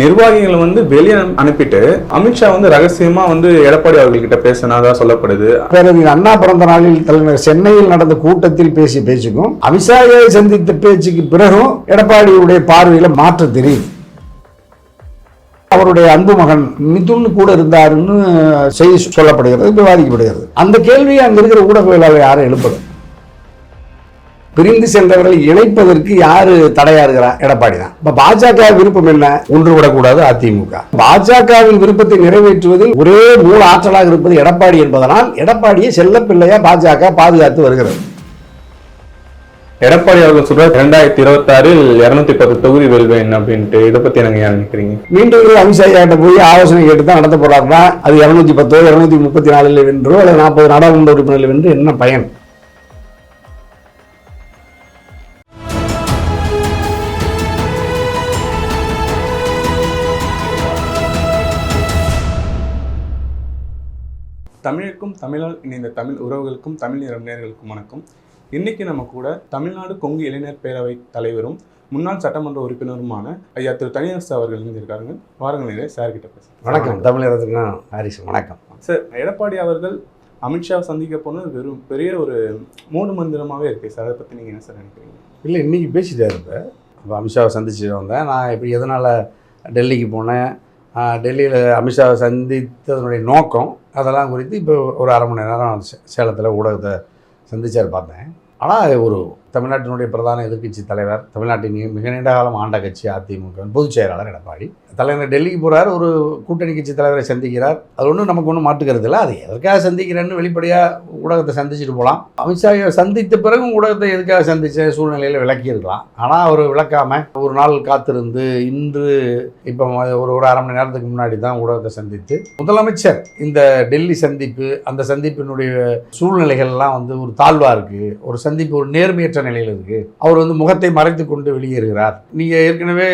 நிர்வாகிகள் வெளியே அனுப்பிட்டு அமித்ஷா ரகசியமா எடப்பாடி அவர்கள்கிட்ட பேசினதா சொல்லப்படுது. பேரறிஞர் அண்ணா பிறந்த நாளில் தலைநகர் சென்னையில் நடந்த கூட்டத்தில் பேசிய பேச்சுக்கும் அமித்ஷாவை சந்தித்த பேச்சுக்கு பிறகும் எடப்பாடியுடைய பார்வையில மாற்றம் தெரியுது. அவருடைய அன்பு மகன் மிதுன் கூட இருந்தாருன்னு செய்தி சொல்லப்படுகிறது, விவாதிக்கப்படுகிறது. அந்த கேள்வியை அங்க இருக்கிற ஊடகவியலாளர் யாரும் எழுப்பது. பிரிந்து சென்றவர்களை இணைப்பதற்கு யாரு தடையா இருக்கிறா? எடப்பாடி தான். இப்ப பாஜக விருப்பம் என்ன? ஒன்றுவிடக்கூடாது அதிமுக. பாஜகவின் விருப்பத்தை நிறைவேற்றுவதில் ஒரே மூல ஆற்றலாக இருப்பது எடப்பாடி என்பதனால் எடப்பாடியை செல்லப்பிள்ளையா பாஜக பாதுகாத்து வருகிறது. எடப்பாடி அவர்கள் சொல்ற 2026 210 தொகுதி வெல்வேன் அப்படின்ட்டு இதை பத்தி எனக்கு நினைக்கிறீங்க? மீண்டும் அமித்ஷா கிட்ட போய் ஆலோசனை கேட்டு தான் நடத்த போறாருன்னா அது 210 234 வென்றோ அல்லது 40 நாடாளுமன்ற உறுப்பினர்கள் வென்று என்ன பயன்? தமிழுக்கும் தமிழால் இணைந்த தமிழ் உறவுகளுக்கும் தமிழ் நிறம் நேயர்களுக்கும் வணக்கம். இன்னைக்கு நம்ம கூட தமிழ்நாடு கொங்கு இளைஞர் பேரவை தலைவரும் முன்னாள் சட்டமன்ற உறுப்பினருமான ஐயா திரு தனியரசு அவர்கள் இருக்காருங்க. வாரங்களிலே சார் கிட்ட பேச. வணக்கம். தமிழகத்துக்கு ஹாரிஸ் வணக்கம். சார், எடப்பாடி அவர்கள் அமித்ஷாவை சந்திக்க போனது வெறும் பெரிய ஒரு மூடு மந்திரமாகவே இருக்கு சார். அதை பற்றி நீங்கள் என்ன சார் நினைக்கிறீங்க? இல்லை, இன்னைக்கு பேசிட்டாரு. இப்போ அமித்ஷாவை சந்திச்சுட்டு வந்தேன். நான் எப்படி எதனால் டெல்லிக்கு போனேன், டெல்லியில் அமித்ஷாவை சந்தித்ததனுடைய நோக்கம் அதெல்லாம் குறித்து இப்போ ஒரு அரை மணி நேரம் சேலத்தில் ஊடகத்தை சந்திச்சார் பார்த்தேன். ஆனால் ஒரு தமிழ்நாட்டினுடைய பிரதான எதிர்க்கட்சி தலைவர், தமிழ்நாட்டின் மிக நீண்ட காலம் ஆண்ட கட்சி அதிமுக பொதுச் செயலாளர் எடப்பாடி தலைவர் டெல்லிக்கு போகிறார், ஒரு கூட்டணி கட்சி தலைவரை சந்திக்கிறார். அது ஒன்றும் நமக்கு ஒன்றும் மாற்றுக்கிறது இல்லை. அது எதற்காக சந்திக்கிறேன்னு வெளிப்படையாக ஊடகத்தை சந்திச்சுட்டு போகலாம். அமித்ஷாவை சந்தித்த பிறகு ஊடகத்தை எதுக்காக சந்தித்த சூழ்நிலையில் விளக்கியிருக்கலாம். ஆனால் அவர் விளக்காமல் ஒரு நாள் காத்திருந்து இன்று இப்போ ஒரு அரை மணி நேரத்துக்கு முன்னாடி தான் ஊடகத்தை சந்தித்து முதலமைச்சர் இந்த டெல்லி சந்திப்பு, அந்த சந்திப்பினுடைய சூழ்நிலைகள்லாம் ஒரு தாழ்வாக இருக்குது, ஒரு சந்திப்பு ஒரு நேர்மையற்ற நிலையில் இருக்கு, அவர் முகத்தை மறைத்து கொண்டு வெளியேறுகிறார். நீங்க ஏற்கனவே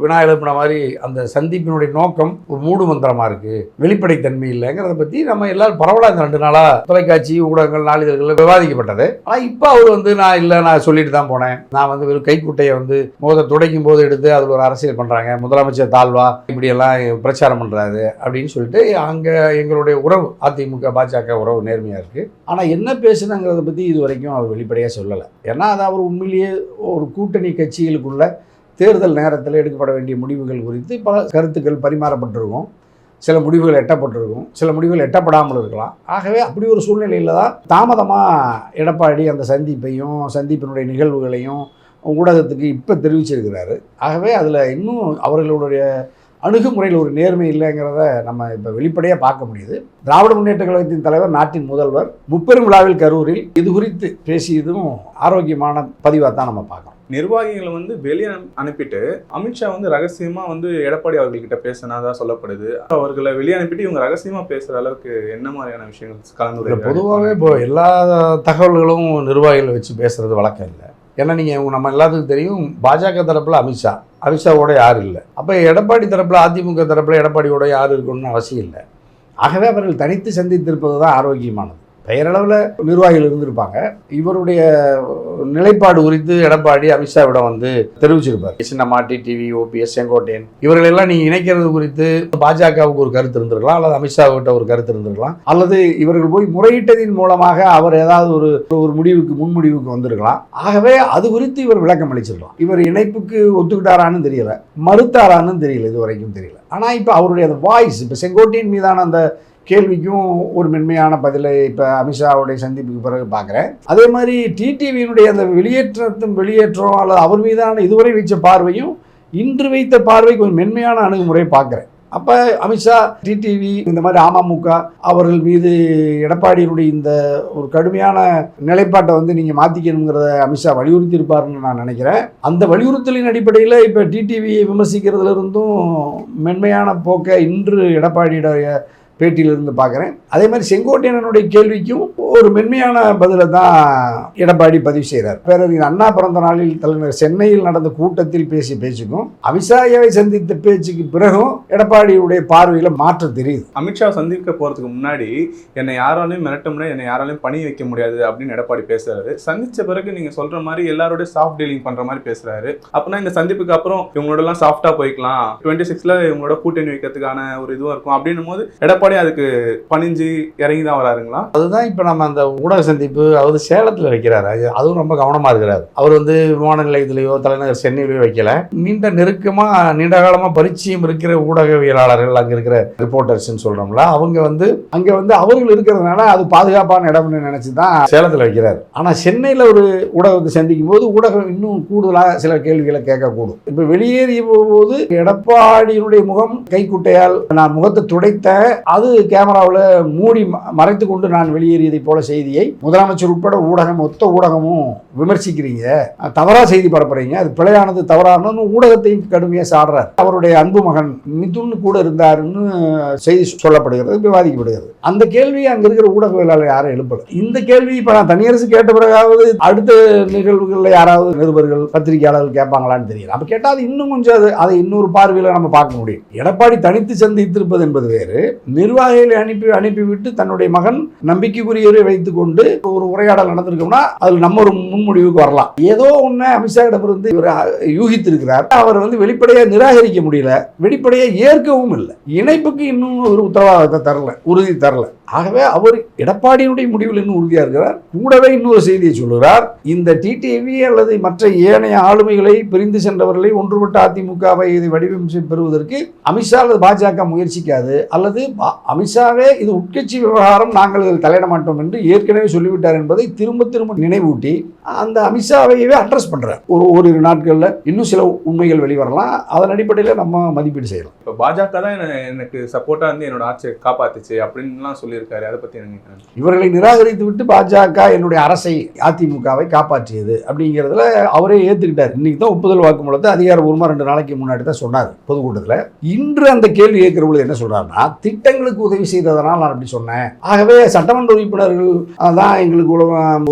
வினா எழுப்பின மாதிரி அந்த சந்திப்பினுடைய நோக்கம் ஒரு மூடு மந்திரமா இருக்கு, வெளிப்படைத்தன்மை இல்லைங்கிறத பத்தி நம்ம எல்லாரும் பரவலாக இந்த 2 நாளா தொலைக்காட்சி ஊடகங்கள் நாளிதழ்கள் விவாதிக்கப்பட்டது. ஆனா இப்போ அவர் நான் சொல்லிட்டு தான் போனேன், நான் வெறும் கைக்குட்டையை முகத்தை துடைக்கும் போது எடுத்து அதில் ஒரு அரசியல் பண்றாங்க, முதலமைச்சர் தாழ்வா இப்படி எல்லாம் பிரச்சாரம் பண்றாரு அப்படின்னு சொல்லிட்டு அங்க எங்களுடைய உறவு அதிமுக பாஜக உறவு நேர்மையா இருக்கு. ஆனா என்ன பேசுனாங்கிறத பத்தி இது வரைக்கும் அவர் வெளிப்படையா சொல்லலை. ஏன்னா அது அவர் உண்மையிலேயே ஒரு கூட்டணி கட்சிகளுக்குள்ள தேர்தல் நேரத்தில் எடுக்கப்பட வேண்டிய முடிவுகள் குறித்து பல கருத்துக்கள் பரிமாறப்பட்டிருக்கும், சில முடிவுகள் எட்டப்பட்டிருக்கும், சில முடிவுகள் எட்டப்படாமல் இருக்கலாம். ஆகவே அப்படி ஒரு சூழ்நிலையில் தான் தாமதமாக எடப்பாடி அந்த சந்திப்பினுடைய நிகழ்வுகளையும் ஊடகத்துக்கு இப்போ தெரிவிச்சிருக்கிறாரு. ஆகவே அதில் இன்னும் அவர்களுடைய அணுகுமுறையில் ஒரு நேர்மை இல்லைங்கிறத நம்ம இப்போ வெளிப்படையாக பார்க்க முடியுது. திராவிட முன்னேற்ற கழகத்தின் தலைவர், நாட்டின் முதல்வர் முப்பெரும் விழாவில் கரூரில் இது குறித்து பேசியதும் ஆரோக்கியமான பதிவாக தான் நம்ம பார்க்கணும். நிர்வாகிகளை வெளியே அனுப்பிட்டு அமித்ஷா ரகசியமா எடப்பாடி அவர்கள்கிட்ட பேசினதா சொல்லப்படுது. அவர்களை வெளியே அனுப்பிட்டு இவங்க ரகசியமா பேசுற அளவுக்கு என்ன மாதிரியான விஷயங்கள் கலந்து? பொதுவாகவே இப்போ எல்லா தகவல்களும் நிர்வாகிகளை வச்சு பேசுறது வழக்கம் இல்லை. ஏன்னா நீங்கள் நம்ம எல்லாத்துக்கும் தெரியும், பாஜக தரப்பில் அமித்ஷாவோட யாரும் இல்லை. அப்போ எடப்பாடி தரப்பில் அதிமுக தரப்பில் எடப்பாடியோட யார் இருக்கணும்னு அவசியம் இல்லை. ஆகவே அவர்கள் தனித்து சந்தித்திருப்பது தான் ஆரோக்கியமானது. பெயரளவில் நிர்வாகிகள் இருந்திருப்பாங்க. இவருடைய நிலைப்பாடு குறித்து எடப்பாடி அமித்ஷாவிடம் தெரிவிச்சிருப்பார். சின்னம்மா, டிடிவி, ஓபிஎஸ், செங்கோட்டையன் இவர்களெல்லாம் நீங்கள் இணைக்கிறது குறித்து பாஜகவுக்கு ஒரு கருத்து இருந்திருக்கலாம், அல்லது அமித்ஷாவிட்ட ஒரு கருத்து இருந்திருக்கலாம், அல்லது இவர்கள் போய் முறையிட்டதின் மூலமாக அவர் ஏதாவது ஒரு முன்முடிவுக்கு வந்திருக்கலாம். ஆகவே அது குறித்து இவர் விளக்கம் அளிச்சிருக்கலாம். இவர் இணைப்புக்கு ஒத்துக்கிட்டாரான்னு தெரியல, மறுத்தாரான்னு தெரியல, இது வரைக்கும் தெரியல. ஆனால் இப்போ அவருடைய அந்த வாய்ஸ், இப்போ செங்கோட்டையன் மீதான அந்த கேள்விக்கும் ஒரு மென்மையான பதிலை இப்போ அமித்ஷாவுடைய சந்திப்புக்கு பிறகு பார்க்குறேன். அதே மாதிரி டிடிவியினுடைய அந்த வெளியேற்றம் அல்லது அவர் மீதான இதுவரை வைத்த பார்வையும் இன்று வைத்த பார்வை கொஞ்சம் மென்மையான அணுகுமுறையை பார்க்குறேன். அப்போ அமித்ஷா, டிடிவி, இந்த மாதிரி அமமுக அவர்கள் மீது எடப்பாடியினுடைய இந்த ஒரு கடுமையான நிலைப்பாட்டை நீங்கள் மாற்றிக்கணுங்கிறத அமித்ஷா வலியுறுத்தி இருப்பாருன்னு நான் நினைக்கிறேன். அந்த வலியுறுத்தலின் அடிப்படையில் இப்போ டிடிவியை விமர்சிக்கிறதுல இருந்தும் மென்மையான போக்கை இன்று எடப்பாடியுடைய பேட்டியிலிருந்து பார்க்குறேன். அதே மாதிரி செங்கோட்டையனுடைய கேள்விக்கும் ஒரு மென்மையான பதிலை தான் எடப்பாடி பதிவு செய்கிறார். பேரறிஞர் அண்ணா பிறந்த நாளில் தலைநகர் சென்னையில் நடந்த கூட்டத்தில் பேசிய பேச்சுக்கும் அமித்ஷாவை சந்தித்த பேச்சுக்கு பிறகும் எடப்பாடியுடைய பார்வையில் மாற்றம் தெரியுது. அமித்ஷா சந்திக்க போறதுக்கு முன்னாடி என்னை யாராலையும் மிரட்ட முடியாது, என்னை யாராலையும் பணி வைக்க முடியாது அப்படின்னு எடப்பாடி பேசுறாரு. சந்திச்ச பிறகு நீங்க சொல்ற மாதிரி எல்லாரோட சாஃப்ட் டீலிங் பண்ற மாதிரி பேசுறாரு. அப்படின்னா இந்த சந்திப்புக்கு அப்புறம் இவங்களோட எல்லாம் சாஃப்டா போய்க்கலாம், 26ல இவங்களோட கூட்டணி வைக்கிறதுக்கான ஒரு இதுவும் இருக்கும் அப்படின்னும் போது எடப்பாடி அதுக்கு பணிஞ்சு இறங்கி தான் வராருங்களா? அதுதான் இப்போ நம்ம அந்த ஊடக சந்திப்பு அவர் சேலத்தில் வைக்கிறாரு. அதுவும் ரொம்ப கவனமாக இருக்கிறார். அவர் விமான நிலையத்திலேயோ தலைநகர் சென்னையிலேயோ வைக்கல. நீண்ட காலமாக பரிச்சயம் இருக்கிற ஊடகவியலாளர்கள் அங்கே இருக்கிற ரிப்போர்ட்டர்ஸ்ன்னு சொல்கிறோம்ல, அவங்க அங்கே அவர்கள் இருக்கிறதுனால அது பாதுகாப்பான இடம்னு நினச்சி தான் சேலத்தில் வைக்கிறார். ஆனால் சென்னையில் ஒரு ஊடகத்தை சந்திக்கும் போது ஊடகம் இன்னும் கூடுதலாக சில கேள்விகளை கேட்கக்கூடும். இப்போ வெளியேறிய போது எடப்பாடியினுடைய முகம் கைக்குட்டையால் நான் முகத்தை துடைத்த அது கேமராவில் மூடி மறைத்து கொண்டு நான் வெளியேறியதை போல செய்தியை முதலமைச்சர் உட்பட ஊடகம் மொத்த ஊடகமும் விமர்சிக்கிறீங்க, தவறா செய்தி பரப்புறீங்க, அது பிழையானது தவறானு ஊடகத்தையும் கடுமையாக சாடுறார். அவருடைய அன்பு மகன் மிதுன் கூட இருந்தாருன்னு செய்தி சொல்லப்படுகிறது, விவாதிக்கப்படுகிறது. அந்த கேள்வி அங்கே இருக்கிற ஊடகவியலாளர் யாரும் எழுப்பல. இந்த கேள்வி இப்போ நான் தனியரசு கேட்ட பிறகாவது அடுத்த நிகழ்வுகளில் யாராவது நிருபர்கள் பத்திரிகையாளர்கள் கேட்பாங்களான்னு தெரியல. அப்போ கேட்டால் இன்னும் கொஞ்சம் அதை இன்னொரு பார்வையில் நம்ம பார்க்க முடியும். எடப்பாடி தனித்து சந்தித்திருப்பது என்பது வேறு, நிர்வாகிகளை அனுப்பிவிட்டு தன்னுடைய மகன் நம்பிக்கைக்குரியவரை வைத்துக் கொண்டு ஒரு உரையாடல் நடந்திருக்கோம்னா அதில் நம்ம ஒரு முன்முடிவுக்கு வரலாம். ஏதோ ஒன்று அமித்ஷாவிடமிருந்து இவர் யூகித்திருக்கிறார். அவர் வெளிப்படையாக நிராகரிக்க முடியல, வெளிப்படையாக ஏற்கவும் இல்லை. இணைப்புக்கு இன்னும் ஒரு உத்தரவாதத்தை தரல, உறுதி தரல. ஆகவே அவர் எடப்பாடியினுடைய முடிவில் இன்னும் உறுதியாக இருக்கிறார். கூடவே இன்னொரு செய்தியை சொல்லுகிறார். இந்த டிடிவி அல்லது மற்ற ஏனைய ஆளுமைகளை பிரிந்து சென்றவர்களை ஒன்றுபட்ட அதிமுகவை இதை வடிவமைச்சு பெறுவதற்கு அமித்ஷா அல்லது பாஜக முயற்சிக்காது, அல்லது அமித்ஷாவே இது உட்கட்சி விவகாரம், நாங்கள் இதில் தலையிட மாட்டோம் என்று ஏற்கனவே சொல்லிவிட்டார் என்பதை திரும்ப திரும்ப நினைவூட்டி அந்த அமித்ஷாவையவே அட்ரஸ் பண்றார். ஓரிரு நாட்களில் இன்னும் சில உண்மைகள் வெளிவரலாம். அதன் அடிப்படையில் நம்ம மதிப்பீடு செய்யலாம். இப்போ பாஜக தான் எனக்கு சப்போர்ட்டா இருந்து என்னோட ஆட்சியை காப்பாத்துச்சு அப்படின்லாம் சொல்லியிருக்காரு. அதை பத்தி என்ன நினைக்கிறேன்? இவர்களை நிராகரித்து விட்டு பாஜக என்னுடைய அரசை அதிமுகவை காப்பாற்றியது அப்படிங்கிறதுல அவரே ஏற்றுக்கிட்டார். இன்னைக்கு தான் ஒப்புதல் வாக்குமூலத்தை அதிகாரப்பூர்வமாக 2 நாளைக்கு முன்னாடி தான் சொன்னார் பொதுக்கூட்டத்தில். இன்று அந்த கேள்வி கேட்கிற பொழுது என்ன சொல்றாருன்னா, திட்டங்களுக்கு உதவி செய்ததனால் நான் அப்படி சொன்னேன், ஆகவே சட்டமன்ற உறுப்பினர்கள் தான் எங்களுக்கு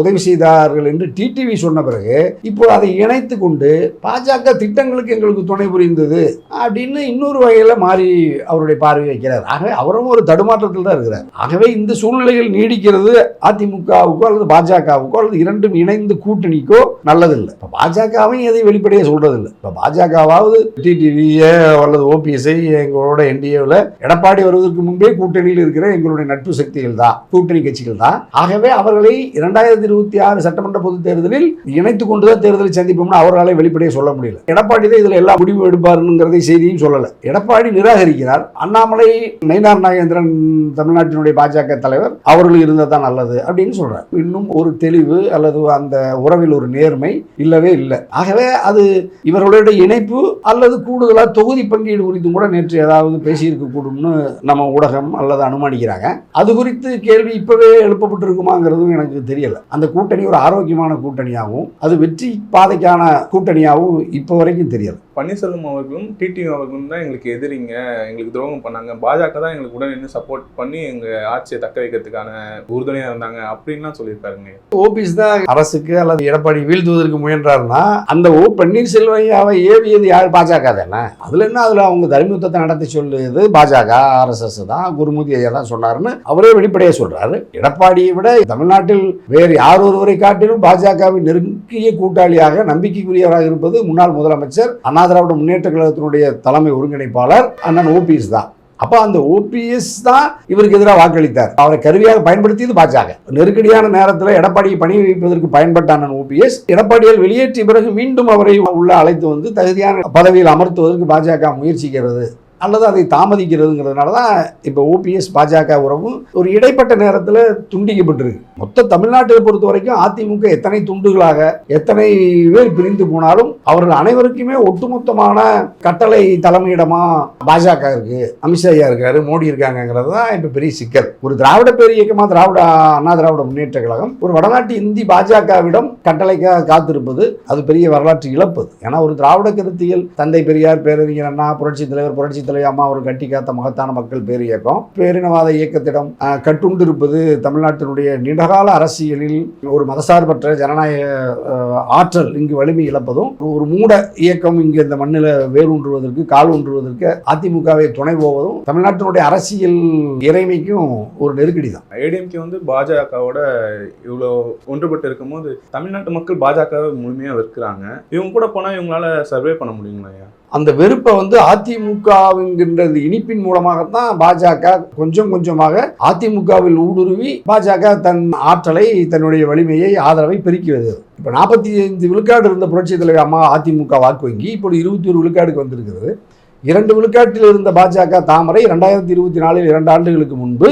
உதவி செய்தார்கள் என்று டிடிவி சொன்ன பிறகு இப்போ அதை இணைத்து கொண்டு பாஜக திட்டங்களுக்கு எங்களுக்கு துணை புரிந்தது அப்படின்னு இன்னொரு வகையில் மாறி அவருடைய பார்வை வைக்கிறார். ஆகவே அவரும் ஒரு தடுமாற்றத்தில் தான் இருக்கிறார். ஆகவே இந்த சூழ்நிலைகள் நீடிக்கிறது அதிமுகவுக்கோ அல்லது பாஜகவுக்கோ அல்லது இரண்டும் இணைந்து கூட்டணிக்கோ நல்லதில்லை. இப்போ பாஜகவும் எதை வெளிப்படையாக சொல்றதில்லை. இப்போ பாஜகவாவது டிடிவியை அல்லது ஓபிஎஸ்ஐ எங்களோட என்டிஏவில் எடப்பாடி வருவதற்கு முன்பே கூட்டணியில் இருக்கிற எங்களுடைய நட்பு சக்திகள் தான், கூட்டணி கட்சிகள் தான். ஆகவே அவர்களை 2026 சட்டமன்ற பொதுத் தேர்தலில் இணைத்துக் கொண்டுதான் தேர்தலை சந்திப்போம்னு அவர்களால் வெளிப்படையாக சொல்ல முடியல. எடப்பாடி தான் இதில் எல்லா முடிவு எடுப்பாருங்கிறதை செய்தியும் சொல்லலை. எடப்பாடி நிராகரிக்கிறார். அண்ணாமலை நயினார் நாகேந்திரன் தமிழ்நாட்டினுடைய பாஜக தலைவர் அவர்கள் இருந்தால் தான் நல்லது அப்படின்னு சொல்றார். இன்னும் ஒரு தெளிவு அல்லது அந்த உறவில் ஒரு நேர்மை இல்லவே இல்லை. ஆகவே அது இவர்களுடைய இணைப்பு அல்லது கூடுதலாக தொகுதி பங்கீடு குறித்து கூட நேற்று ஏதாவது பேசியிருக்க கூடும்னு நம்ம ஊடகம் அல்லது அனுமானிக்கிறாங்க. அது குறித்து கேள்வி இப்பவே எழுப்பப்பட்டிருக்குமாங்கிறதும் எனக்கு தெரியல. அந்த கூட்டணி ஒரு ஆரோக்கியமான கூட்டணியாகவும் அது வெற்றி பாதைக்கான கூட்டணியாகவும் இப்போ வரைக்கும் தெரியல. பன்னீர்செல்வம் அவர்களும் டிடிவி அவர்களும் தான் எங்களுக்கு எதிரிங்க, எங்களுக்கு துரோகம் பண்ணாங்க, பாஜக தான் எங்களுக்கு உடனே நின்று சப்போர்ட் பண்ணி எங்க ஆட்சியை தக்க வைக்கிறதுக்கான உறுதுணையா இருந்தாங்க அப்படின்லாம் சொல்லியிருக்காருங்க. ஓபிஎஸ் தான் அரசுக்கு அல்லது எடப்பாடி வீழ்த்துவதற்கு முயன்றாருன்னா அந்த பன்னீர்செல்வையாவை ஏவியது யார்? பாஜக தானே. அதுல என்ன, அதுல அவங்க தர்மயுத்தத்தை நடத்தி சொல்லுது பாஜக, RSS தான், குருமூர்த்தி ஐயா தான் சொன்னாருன்னு அவரே வெளிப்படையாக சொல்றாரு. எடப்பாடியை விட தமிழ்நாட்டில் வேறு யார் ஒருவரை காட்டிலும் பாஜகவின் நெருங்கிய கூட்டாளியாக நம்பிக்கைக்குரியவராக இருப்பது முன்னாள் முதலமைச்சர் அண்ணா திராவிட முன்னேற்ற கழகத்தினுடைய தலைமை ஒருங்கிணைப்பாளர் அண்ணன் ஓபிஎஸ் தான். அப்போ அந்த ஓபிஎஸ் தான் இவருக்கு எதிராக வாக்களித்தார். அவரை கருவியாக பயன்படுத்தியது பாஜக. நெருக்கடியான நேரத்தில் எடப்பாடியை பணி வைப்பதற்கு பயன்பட்ட அண்ணன் ஓபிஎஸ் எடப்பாடியால் வெளியேற்றிய பிறகு மீண்டும் அவரை உள்ள அழைத்து தகுதியான பதவியில் அமர்த்துவதற்கு பாஜக முயற்சிக்கிறது அல்லது அதை தாமதிக்கிறதுங்கிறதுனால தான் இப்போ ஓபிஎஸ் பாஜக உறவு ஒரு இடைப்பட்ட நேரத்தில் துண்டிக்கப்பட்டிருக்கு. மொத்த தமிழ்நாட்டை பொறுத்த வரைக்கும் அதிமுக எத்தனை துண்டுகளாக எத்தனை பேர் பிரிந்து போனாலும் அவர்கள் அனைவருக்குமே ஒட்டுமொத்தமான கட்டளை தலைமையிடமா பாஜக இருக்கு, அமித்ஷா இருக்காரு, மோடி இருக்காங்கிறது தான் இப்போ பெரிய சிக்கல். ஒரு திராவிட பேர் இயக்கமாக அண்ணா திராவிட முன்னேற்ற கழகம் ஒரு வடநாட்டு இந்தி பாஜகவிடம் கட்டளைக்காக காத்திருப்பது அது பெரிய வரலாற்று இழப்பு. ஏன்னா ஒரு திராவிட கருத்தியல் தந்தை பெரியார், பேரறிஞர் அண்ணா, புரட்சி தலைவர், புரட்சி தலைவர் அம்மா அவர் கட்டி காத்த மகத்தான மக்கள் பேர் இயக்கம் பேரினவாத இயக்கத்திடம் கட்டுண்டிருப்பது தமிழ்நாட்டினுடைய நீண்டகால அரசியலில் ஒரு மதசார்பற்ற ஜனநாயக ஆற்றல் இங்கு வலிமை இழப்பதும் ஒரு மூட இயக்கம் இங்கு இந்த மண்ணில் வேரூன்றுவதற்கு கால் ஊன்றுவதற்கு அதிமுகவை துணை போவதும் தமிழ்நாட்டினுடைய அரசியல் இறைமைக்கும் ஒரு நெருக்கடி தான். ஏடிஎம்கே வந்து பாஜகவோட இவ்வளோ ஒன்றுபட்டு இருக்கும்போது தமிழ்நாட்டு மக்கள் பாஜகவை முழுமையாக வெறுக்கிறாங்க. இவங்க கூட போனால் இவங்களால சர்வே பண்ண முடியுங்களா ஐயா? அந்த வெறுப்பை வந்து அதிமுகவின்கின்ற இனிப்பின் மூலமாகத்தான் பாஜக கொஞ்சம் கொஞ்சமாக அதிமுகவில் ஊடுருவி பாஜக தன் ஆற்றலை தன்னுடைய வலிமையை ஆதரவை பெருக்கி வருகிறது. இப்போ 45 விழுக்காடு இருந்த புரட்சி தலைவர் அம்மா அதிமுக வாக்கு வங்கி இப்போது 21 விழுக்காடுக்கு வந்திருக்கிறது. 2 விழுக்காட்டில் இருந்த பாஜக தாமரை 2024 2 ஆண்டுகளுக்கு முன்பு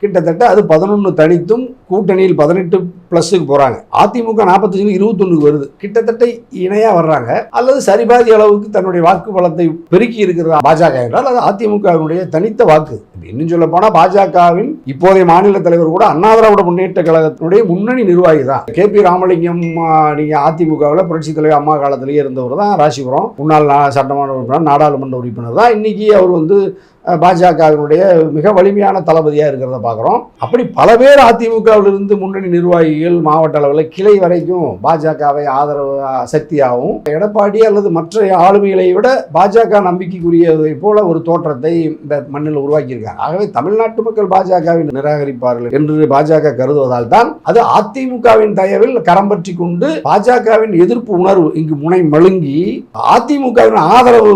கிட்டத்தட்ட அது 11 தனித்தும் கூட்டணியில் 18 ப்ளஸுக்கு போகிறாங்க. அதிமுக 45 21 வருது. கிட்டத்தட்ட இணையாக வர்றாங்க. அல்லது சரிபாதி அளவுக்கு தன்னுடைய வாக்கு பலத்தை பெருக்கி இருக்கிறதா பாஜக என்றால் அது அதிமுகவினுடைய தனித்த வாக்கு. இன்னும் சொல்ல போனால் பாஜகவின் இப்போதைய மாநில தலைவர் கூட அண்ணா திராவிட முன்னேற்ற கழகத்தினுடைய முன்னணி நிர்வாகி தான். KP ராமலிங்கம் நீங்கள் அதிமுகவில் புரட்சி தலைவர் அம்மா காலத்திலேயே இருந்தவர் தான். ராசிபுரம் முன்னாள் சட்டமன்ற உறுப்பினர் நாடாளுமன்ற உறுப்பினர் தான். இன்னைக்கு அவர் வந்து பாஜகவினுடைய மிக வலிமையான தளபதியாக இருக்கிறத பார்க்குறோம். அப்படி பல பேர் அதிமுகவிலிருந்து முன்னணி நிர்வாகிகள் மாவட்ட அளவில் கிளை வரைக்கும் பாஜகவை ஆதரவு சக்தியாகவும் எடப்பாடி அல்லது மற்ற ஆளுமைகளை விட பாஜக நம்பிக்கைக்குரியதை போல ஒரு தோற்றத்தை இந்த மண்ணில் உருவாக்கியிருக்காங்க. ஆகவே தமிழ்நாட்டு மக்கள் பாஜகவை நிராகரிப்பார்கள் என்று பாஜக கருதுவதால் தான் அது அதிமுகவின் தயவில் கரம் பற்றி கொண்டு பாஜகவின் எதிர்ப்பு உணர்வு இங்கு முனை மழுங்கி அதிமுகவின் ஆதரவு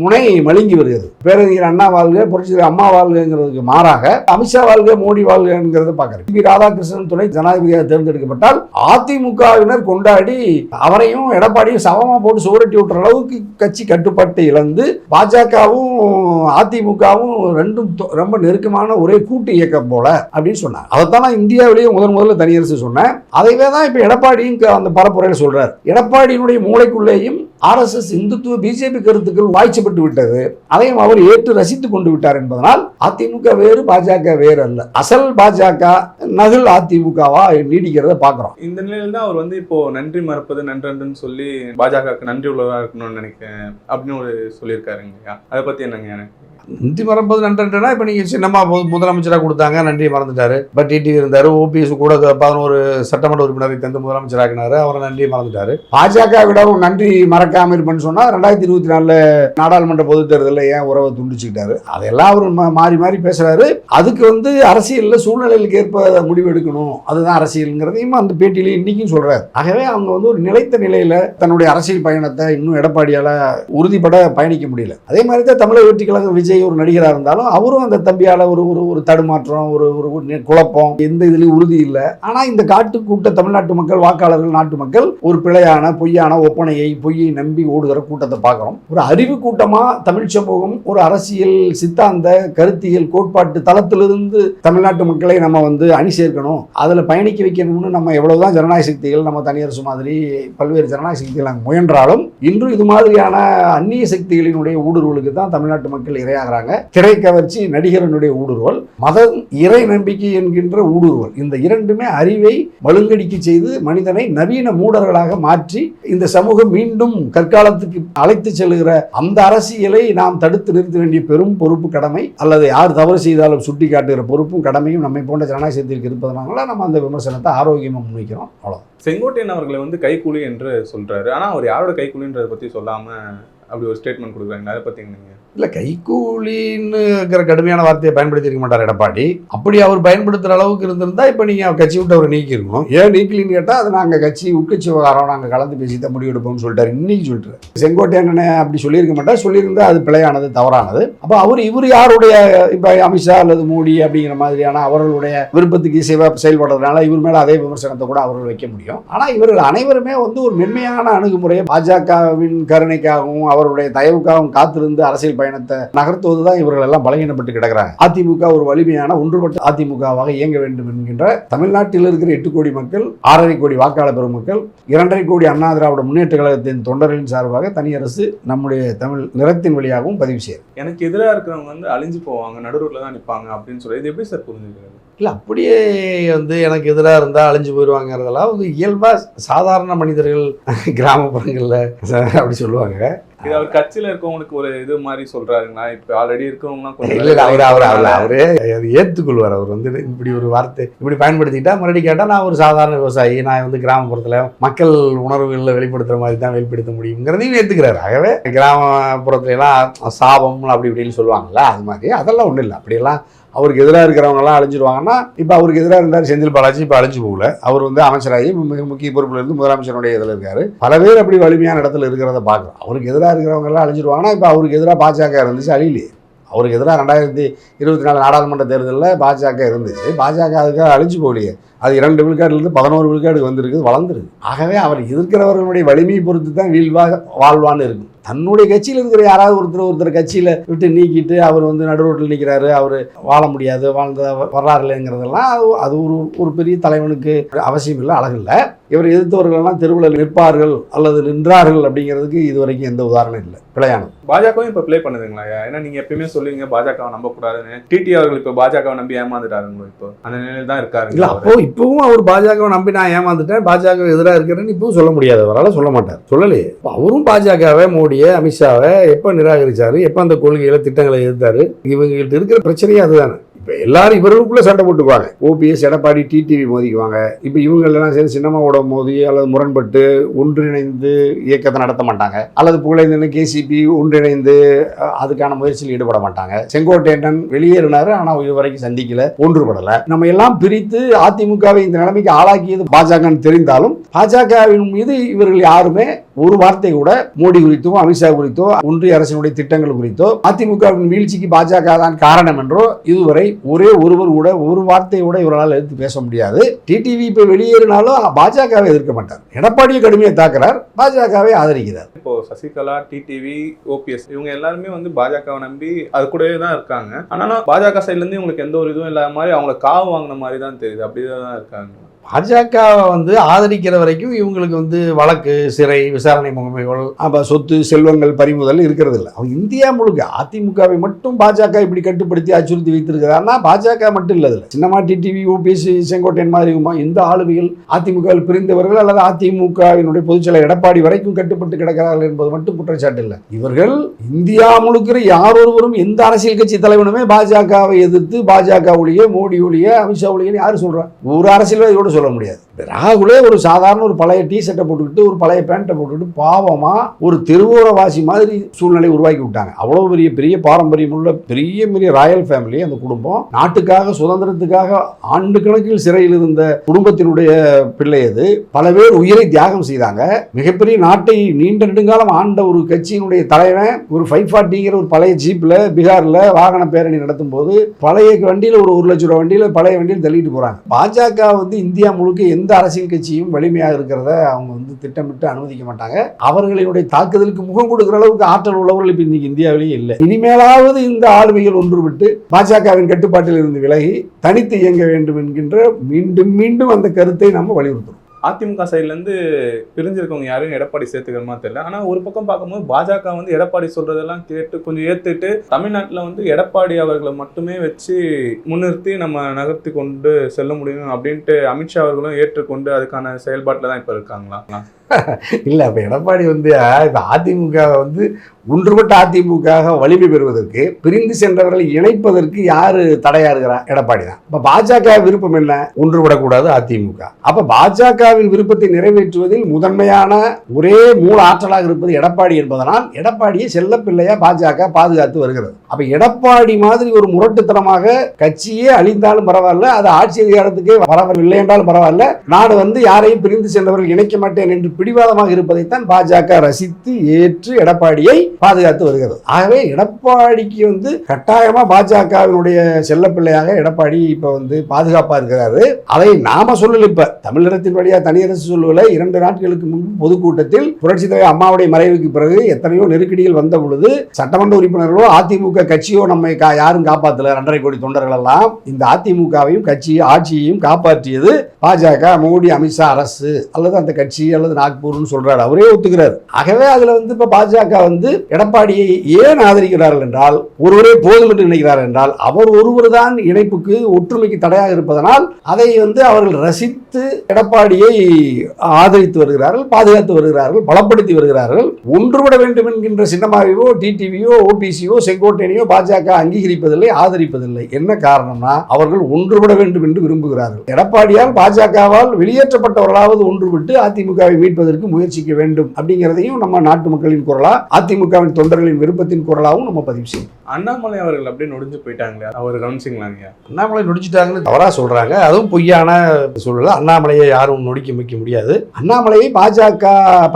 முனை மழுங்கி வருகிறது. பேரறிஞர் அண்ணா வாழ்க, புரட்சி அம்மா வாழ்கிறதுக்கு மாறாக அமித்ஷா வாழ்க, மோடி வாழ்கிறத பார்க்கிறேன். பி ராதாகிருஷ்ணன் துணை ஜனாதிபதியாக தேர்ந்தெடுக்கப்பட்டால் அதிமுகவினர் கொண்டாடி அவரையும் எடப்பாடியும் சமமா போட்டு சுவரட்டி விட்டுற அளவுக்கு கட்சி கட்டுப்பாட்டை இழந்து பாஜகவும் அதிமுகவும் ரெண்டும் ரொம்ப நெருக்கமான ஒரே கூட்டு இயக்கம் போல அப்படின்னு சொன்னாங்க. அதைத்தான் நான் இந்தியாவிலேயே முதல்ல தனியரசு சொன்னேன். அதைவே தான் இப்ப எடப்பாடியும் அந்த பரப்புரையில் சொல்றார். எடப்பாடியினுடைய மூளைக்குள்ளேயும் RSS இந்துத்துவ பிஜேபி கருத்துக்கள் வாய்ச்சப்பட்டு விட்டது. அதையும் அவர் ஏற்று ரசித்துக் கொண்டு விட்டார் என்பதனால் அதிமுக வேறு பாஜக வேறு அல்ல. அசல் பாஜக நகல் அதிமுகவா நீடிக்கிறத பார்க்கிறோம். இந்த நிலையில தான் அவர் வந்து இப்போ நன்றி மறப்பது நன்றன்னு சொல்லி பாஜகவுக்கு நன்றி உள்ளதா இருக்கணும்னு நினைக்கிறேன் அப்படின்னு ஒரு சொல்லியிருக்காருங்க. அதை பத்தி என்னங்க எனக்கு நன்றி மறப்பது நன்றா இப்போ நீங்கள் சின்னம்மா முதலமைச்சராக கொடுத்தாங்க, நன்றியை மறந்துட்டாரு. பட் டிடிவி இருந்தார், OPS கூட 11 சட்டமன்ற உறுப்பினரை தந்து முதலமைச்சராகினாரு, அவரை நன்றியை மறந்துட்டாரு. பாஜக விடவும் நன்றி மறக்காமல் இருப்பேன்னு சொன்னால் 2024 நாடாளுமன்ற பொதுத் தேர்தலில் ஏன் உறவை துண்டிச்சுக்கிட்டாரு. அதெல்லாம் அவர் மாறி மாறி பேசுறாரு. அதுக்கு வந்து அரசியலில் சூழ்நிலைகளுக்கு ஏற்ப முடிவு எடுக்கணும், அதுதான் அரசியலுங்கிறதையும் அந்த பேட்டியில இன்னைக்கும் சொல்றாரு. ஆகவே அவங்க வந்து ஒரு நிலைத்த நிலையில தன்னுடைய அரசியல் பயணத்தை இன்னும் எடப்பாடியால உறுதிப்பட பயணிக்க முடியல. அதே மாதிரி தான் தமிழக வெற்றி கழகம் விஜய் ஒரு நடிகராக இருந்தாலும் அவரும் அந்த தம்பியால ஒரு தடுமாற்றம், ஒரு குழப்பம், எந்த இதுலயும் உறுதி இல்லை. ஆனா இந்த கூட்ட தமிழ்நாட்டு மக்கள், வாக்காளர்கள், நாட்டு மக்கள் ஒரு பிழையான பொய்யான ஒப்பனையை பொய்யை நம்பி ஓடுகிற கூட்டத்தை பார்க்கிறோம். ஒரு அறிவு கூட்டமா தமிழ் சமூகம் ஒரு அரசியல் சித்தாந்த கருத்தியல் கோட்பாட்டு தளத்திலிருந்து தமிழ்நாட்டு மக்களை நம்ம வந்து அணி சேர்க்கணும், அதுல பயணிக்க வைக்கணும்னு நம்ம எவ்வளவுதான் ஜனநாயக சக்திகள், நம்ம தனியரசு மாதிரி பல்வேறு ஜனநாயக சக்திகள் நாங்கள் முயன்றாலும் இன்று இது மாதிரியான அந்நிய சக்திகளினுடைய ஊடுருவலுக்கு தான் தமிழ்நாட்டு மக்கள் இரையாக திரை கவர்ச்சி, நடிகரனுடைய ஊடுருவல், மத இறை நம்பிக்கை என்கின்ற ஊடுருவல், இந்த இரண்டுமே அறிவை மழுங்கடிக்க செய்து மனிதனை நவீன மூடர்களாக மாற்றி இந்த சமூகம் மீண்டும் கற்காலத்துக்கு அழைத்து செல்கிற அந்த அரசியலை நாம் தடுத்து நிறுத்த வேண்டிய பெரும் பொறுப்பு, கடமை, அல்லது யார் தவறு செய்தாலும் சுட்டி காட்டுகிற பொறுப்பும் கடமையும் நம்மை போன்ற ஜனநாயகத்திற்கு இருப்பதனால நம்ம அந்த விமர்சனத்தை ஆரோக்கியமாக முன்வைக்கிறோம். அவ்வளோ. செங்கோட்டையன் அவர்களை வந்து கைக்கூலி என்று சொல்றாரு. ஆனா அவர் யாரோட கைக்கூலின்றதை பத்தி சொல்லாம அப்படி ஒரு ஸ்டேட்மெண்ட் கொடுக்குறாங்க. அதை பத்தி என்னங்க? இல்லை, கைக்கூலின்னுங்கிற கடுமையான வார்த்தையை பயன்படுத்தியிருக்க மாட்டார் எடப்பாடி. அப்படி அவர் பயன்படுத்துகிற அளவுக்கு இருந்திருந்தா இப்போ நீங்கள் கட்சி விட்டு அவர் நீக்கிருக்கணும். ஏன் நீக்கலின்னு கேட்டால் அது நாங்கள் கட்சி உட்கட்சி விவகாரம் நாங்கள் கலந்து பேசி தான் முடிவெடுப்போம்னு சொல்லிட்டார். இன்னைக்கு சொல்லிட்டு செங்கோட்டையன் அப்படி சொல்லியிருக்க மாட்டார். சொல்லியிருந்தா அது பிழையானது, தவறானது. அப்போ இவர் யாருடைய இப்போ அமித்ஷா அல்லது மோடி அப்படிங்கிற மாதிரியான அவர்களுடைய விருப்பத்துக்கு இசைவாக செயல்படுறதுனால இவர் மேலே அதே விமர்சனத்தை கூட அவர்கள் வைக்க முடியும். ஆனால் இவர்கள் அனைவருமே வந்து ஒரு மென்மையான அணுகுமுறையை பாஜகவின் கருணைக்காகவும் அவருடைய தயவுக்காகவும் காத்திருந்து அரசியல் பயணத்தை நகர்த்துவதுதான் இவர்கள் எல்லாம் பலகீனப்பட்டு கிடக்கிறாங்க. அதிமுக ஒரு வலிமையான ஒன்றுபட்ட அதிமுகவாக இயங்க வேண்டும் என்கின்ற தமிழ்நாட்டில் இருக்கிற 8 கோடி மக்கள், 6.5 கோடி வாக்காளர் பெருமக்கள், 2.5 கோடி அண்ணா திராவிட முன்னேற்ற கழகத்தின் தொண்டர்களின் சார்பாக தனியரசு நம்முடைய தமிழ் நிறத்தின் வழியாகவும் பதிவு செய்யும். எனக்கு எதிராக இருக்கிறவங்க வந்து அழிஞ்சு போவாங்க, நடுவில் தான் நிற்பாங்க அப்படின்னு சொல்லி இது எப்படி சார் புரிஞ்சுக்கிறது? இல்லை, அப்படியே வந்து எனக்கு எதிராக இருந்தால் அழிஞ்சு போயிடுவாங்கிறதெல்லாம் வந்து இயல்பாக சாதாரண மனிதர்கள் கிராமப்புறங்களில் அப்படி சொல்லுவாங்க. இது அவர் கட்சியில இருக்கவங்களுக்கு ஒரு இது மாதிரி சொல்றாருங்களா? இப்ப ஆல்ரெடி இருக்கவங்கலாம் கொஞ்சம் இல்லை அவரே அதை ஏற்றுக்கொள்வார். அவர் வந்து இப்படி ஒரு வார்த்தை இப்படி பயன்படுத்திக்கிட்டா மறுபடியும் கேட்டால் நான் ஒரு சாதாரண விவசாயி, நான் வந்து கிராமப்புறத்தில் மக்கள் உணர்வுகளில் வெளிப்படுத்துகிற மாதிரி தான் வெளிப்படுத்த முடியுங்கிறதையும் ஏற்றுக்கிறாரு. ஆகவே கிராமப்புறத்துல எல்லாம் சாபம் அப்படி இப்படின்னு சொல்லுவாங்கல்ல, அது மாதிரி அதெல்லாம் ஒன்றும் இல்லை. அப்படியெல்லாம் அவருக்கு எதிராக இருக்கிறவங்கலாம் அழிஞ்சிருவாங்கன்னா, இப்போ அவருக்கு எதிராக இருந்தார் செந்தில் பாலாஜி, இப்போ அழிஞ்சு போகல. அவர் வந்து அமைச்சராகி மிக முக்கிய பொறுப்பில் இருந்து முதலமைச்சருடைய இதில் இருக்காரு. பல பேர் அப்படி வலிமையான இடத்துல இருக்கிறத பார்க்குறோம். அவருக்கு எதிராக இருக்கிறவங்கலாம் அழிஞ்சிருவாங்கன்னா, இப்போ அவருக்கு எதிராக பாஜக இருந்துச்சு, அழியிலையே. அவருக்கு எதிராக 2024 நாடாளுமன்ற தேர்தலில் பாஜக இருந்துச்சு. பாஜக அதுக்காக அழிஞ்சு போகலையே. அது 2 விழுக்காடுலேருந்து 11 விழுக்காடுக்கு வந்திருக்குது, வளர்ந்துருக்கு. ஆகவே அவர் எதிர்க்கிறவர்களுடைய வலிமையை பொறுத்து தான் வாழ்வான்னு இருக்கும். தன்னுடைய கட்சியில் இருக்கிற யாராவது ஒருத்தர் கட்சியில் விட்டு நீக்கிட்டு அவர் வந்து நடுரோட்டில் நிற்கிறாரு, அவர் வாழ முடியாது, வாழ்ந்த வரலாறுங்கிறதெல்லாம் அது ஒரு பெரிய தலைவனுக்கு அவசியம் இல்லை, அழகில்லை. இவர் எதிர்த்தவர்களெல்லாம் தெருவில் நிற்பார்கள் அல்லது நின்றார்கள் அப்படிங்கிறதுக்கு இது வரைக்கும் எந்த உதாரணம் இல்லை. பிழையானது. பாஜகவும் இப்போ ப்ளே பண்ணுதுங்களா? ஏன்னா நீங்கள் எப்பயுமே சொல்லுவீங்க பாஜகவை நம்பக்கூடாதுன்னு. டிடி அவர்கள் இப்போ பாஜகவை நம்பி ஏமாந்துட்டாருங்களோ? இப்போ அந்த நிலையில் தான் இருக்காரு. இல்லை, இப்பவும் அவர் பாஜகவை நம்பி நான் ஏமாந்துட்டேன், பாஜக எதிராக இருக்கிறேன்னு இப்பவும் சொல்ல முடியாது. அவரால் சொல்ல மாட்டார், சொல்லலையே. அவரும் பாஜகவை, மோடியை, அமித்ஷாவை எப்போ நிராகரிச்சாரு, எப்போ அந்த கொள்கைகளை திட்டங்களை எதிர்த்தாரு? இவங்கள்ட்ட இருக்கிற பிரச்சனையே அதுதானே. இப்போ எல்லாரும் இவர்களுக்குள்ளே சண்டை போட்டுக்குவாங்க. ஓபிஎஸ், எடப்பாடி, டிடிவி மோதிக்குவாங்க. இப்போ இவங்களெல்லாம் சேர்ந்து சின்னமாவோட மோதி அல்லது முரண்பட்டு ஒன்றிணைந்து இயக்கத்தை நடத்த மாட்டாங்க. அல்லது புகழேந்தன், கேசிபி ஒன்றிணைந்து அதுக்கான முயற்சியில் ஈடுபட மாட்டாங்க. செங்கோட்டையன் வெளியேறினாரு, ஆனால் இதுவரைக்கும் சந்திக்கல, ஒன்றுபடலை. நம்ம எல்லாம் பிரித்து அதிமுகவை இந்த நிலைமைக்கு ஆளாக்கியது பாஜகன்னு தெரிந்தாலும் பாஜகவின் மீது இவர்கள் யாருமே ஒரு வார்த்தை கூட மோடி குறித்தோ, அமித்ஷா குறித்தோ, ஒன்றிய அரசினுடைய திட்டங்கள் குறித்தோ, அதிமுகவின் வீழ்ச்சிக்கு பாஜக தான் காரணம் என்றோ இதுவரை ஒருவர் கூட ஒரு வார்த்தையை கூட இவரால் எடுத்து பேச முடியாது. டிடிவி இப்ப வெளியேறினாலும் பாஜகவை எதிர்க்க மாட்டார். எடப்பாடியை கடுமையை தாக்குறார், பாஜகவை ஆதரிக்கிறார். இப்போ சசிகலா, டிடிவி, ஓபிஎஸ் இவங்க எல்லாருமே வந்து பாஜகவை நம்பி அது கூடவே தான் இருக்காங்க. ஆனாலும் பாஜக சைட்ல இருந்து இவங்களுக்கு எந்த ஒரு இதுவும் இல்லாத மாதிரி அவங்களை காவு வாங்கின மாதிரி தான் தெரியுது. அப்படிதான் இருக்காங்க. பாஜகவை வந்து ஆதரிக்கிற வரைக்கும் இவங்களுக்கு வந்து வழக்கு, சிறை, விசாரணை முகமைகள், அப்போ சொத்து செல்வங்கள் பறிமுதல் இருக்கிறது இல்லை. அவங்க இந்தியா முழுக்க அதிமுகவை மட்டும் பாஜக இப்படி கட்டுப்படுத்தி அச்சுறுத்தி வைத்திருக்கிறாருன்னா பாஜக மட்டும் இல்லை. இல்லை சின்னமா டிடிவி, ஓபிஎஸ், செங்கோட்டையன் மாதிரி இந்த ஆளுமைகள் அதிமுகவில் பிரிந்தவர்கள் அல்லது அதிமுகவினுடைய பொதுச்செயலாளர் எடப்பாடி வரைக்கும் கட்டுப்பட்டு கிடக்கிறார்கள் என்பது மட்டும் குற்றச்சாட்டு இல்லை. இவர்கள் இந்தியா முழுக்கிற யாரொருவரும் எந்த அரசியல் கட்சி தலைவனுமே பாஜகவை எதிர்த்து பாஜக ஒழிய, மோடி ஒழிய, அமித்ஷா ஒழியன்னு யாரு சொல்றாங்க? ஒரு அரசியல்வாதியோட சொல்ல முடியாது. ராகுலே ஒரு சாதாரண ஒரு பழைய டி ஷர்ட்டை போட்டுக்கிட்டு ஒரு பழைய பேண்ட்டை போட்டுக்கிட்டு பாவமா ஒரு தெருவோரவாசி மாதிரி சூழ்நிலை உருவாக்கி விட்டாங்க. அவ்வளவு பெரிய பாரம்பரியம் உள்ள பெரிய ராயல் ஃபேமிலி அந்த குடும்பம். நாட்டுக்காக, சுதந்திரத்துக்காக ஆண்டு கணக்கில் சிறையில் இருந்த குடும்பத்தினுடைய பிள்ளை அது. பல பேர் உயிரை தியாகம் செய்தாங்க. மிகப்பெரிய நாட்டை நீண்ட நெடுங்காலம் ஆண்ட ஒரு கட்சியினுடைய தலைவன் ஒரு 540ங்கிற ஒரு பழைய ஜீப்ல பீகார்ல வாகன பேரணி நடத்தும் போது பழைய வண்டியில ஒரு 1 லட்சம் ரூபாய் வண்டியில பழைய வண்டியில் தள்ளிட்டு போறாங்க. பாஜக வந்து இந்தியா முழுக்க எந்த அரசியல் கட்சியும் வலிமையாக இருக்கிறத அவங்க வந்து திட்டமிட்டு அனுமதிக்க மாட்டாங்க. அவர்களுடைய தாக்குதலுக்கு முகம் கொடுக்கிற அளவுக்கு ஆற்றல் உள்ளவர்கள் இப்ப இன்னைக்கு இந்தியாவிலேயே இல்லை. இனிமேலாவது இந்த ஆளுமைகள் ஒன்றுவிட்டு பாஜகவின் கட்டுப்பாட்டில் இருந்து விலகி தனித்து இயங்க வேண்டும் என்கின்ற மீண்டும் அந்த கருத்தை நம்ம வலியுறுத்தணும். அதிமுக சைட்ல இருந்து பிரிஞ்சிருக்கவங்க யாரும் எடப்பாடி சேர்த்துக்கிற மாதிரி தெரியல. ஆனா ஒரு பக்கம் பார்க்கும்போது பாஜக வந்து எடப்பாடி சொல்றதெல்லாம் கேட்டு கொஞ்சம் ஏத்துட்டு தமிழ்நாட்டில் வந்து எடப்பாடி அவர்களை மட்டுமே வச்சு முன்னிறுத்தி நம்ம நகர்த்தி கொண்டு செல்ல முடியும் அப்படின்ட்டு அமித்ஷா அவர்களும் ஏற்றுக்கொண்டு அதுக்கான செயல்பாட்டில் தான் இப்ப இருக்காங்களா? இல்லை, இப்போ எடப்பாடி வந்து இப்போ அதிமுக வந்து ஒன்றுபட்ட அதிமுக வலிமை பெறுவதற்கு பிரிந்து சென்றவர்களை இணைப்பதற்கு யாரு தடையா இருக்கிறா? எடப்பாடி தான். இப்போ பாஜக விருப்பம் என்ன? ஒன்றுபடக்கூடாது அதிமுக. அப்ப பாஜகவின் விருப்பத்தை நிறைவேற்றுவதில் முதன்மையான ஒரே மூல ஆற்றலாக இருப்பது எடப்பாடி என்பதனால் எடப்பாடியை செல்லப்பிள்ளையா பாஜக பாதுகாத்து வருகிறது. அப்ப எடப்பாடி மாதிரி ஒரு முரட்டுத்தனமாக கட்சியே அழிந்தாலும் பரவாயில்ல, அது ஆட்சி அதிகாரத்துக்கே வரவில்லை என்றாலும் பரவாயில்ல, நாடு வந்து யாரையும் பிரிந்து சென்றவர்கள் இணைக்க மாட்டேன் என்று பிடிவாதமாக இருப்பதைத்தான் பாஜக ரசித்து ஏற்று எடப்பாடியை பாதுகாத்து வருகிறது. ஆகவே எடப்பாடிக்கு வந்து கட்டாயமா பாஜகவினுடைய செல்லப்பிள்ளையாக எடப்பாடி இப்ப வந்து பாதுகாப்பா இருக்கிறாரு. அதை நாம சொல்லல, இப்ப தமிழகத்தின் வழியா தனியரசு சொல்லுவல 2 நாட்களுக்கு முன்பு பொதுக்கூட்டத்தில் புரட்சித் தலைவர் அம்மாவுடைய மறைவுக்கு பிறகு எத்தனையோ நெருக்கடிகள் வந்த பொழுது சட்டமன்ற உறுப்பினர்களோ அதிமுக கட்சியோ நம்மை யாரும் காப்பாற்றல, 2.5 கோடி தொண்டர்கள் எல்லாம் இந்த அதிமுகவையும் கட்சி ஆட்சியையும் காப்பாற்றியது பாஜக, மோடி, அமித்ஷா அரசு அல்லது அந்த கட்சி அல்லது நாக்பூர்னு சொல்றாரு, அவரே ஒத்துக்கிறார். ஆகவே அதுல வந்து இப்ப பாஜக வந்து எடப்பாடியை ஏன் ஆதரிக்கிறார்கள் என்றால், ஒருவரே போதும் என்று நினைக்கிறார் என்றால், அவர் ஒருவர் தான் இணைப்புக்கு ஒற்றுமைக்கு தடையாக இருப்பதனால் அதை வந்து அவர்கள் ரசித்து எடப்பாடியை ஆதரித்து வருகிறார்கள், பாதுகாத்து வருகிறார்கள், பலப்படுத்தி வருகிறார்கள். ஒன்றுபட வேண்டும் என்கின்ற சின்னமாவையோ டிடிவியோ ஓபிசியோ செங்கோட்டையனையோ பாஜக அங்கீகரிப்பதில்லை, ஆதரிப்பதில்லை. என்ன காரணம்னா அவர்கள் ஒன்றுபட வேண்டும் என்று விரும்புகிறார்கள். எடப்பாடியால் பாஜகவால் வெளியேற்றப்பட்டவர்களாவது ஒன்றுபட்டு அதிமுகவை மீட்பதற்கு முயற்சிக்க வேண்டும் அப்படிங்கிறதையும் நம்ம நாட்டு மக்களின் குரலா, அதிமுகவின் தொண்டர்களின் விருப்பத்தின் குரலாகவும் நம்ம பதிவு செய்யும். அண்ணாமலை அவர்கள் அப்படியே நொடிஞ்சு போயிட்டாங்களே, அவர் கவனிச்சிங்களாங்க? அண்ணாமலை நொடிச்சிட்டாங்கன்னு தவறா சொல்றாங்க, அதுவும் பொய்யான சூழல். அண்ணாமலையை யாரும் நொடிக்க வைக்க முடியாது. அண்ணாமலையை பாஜக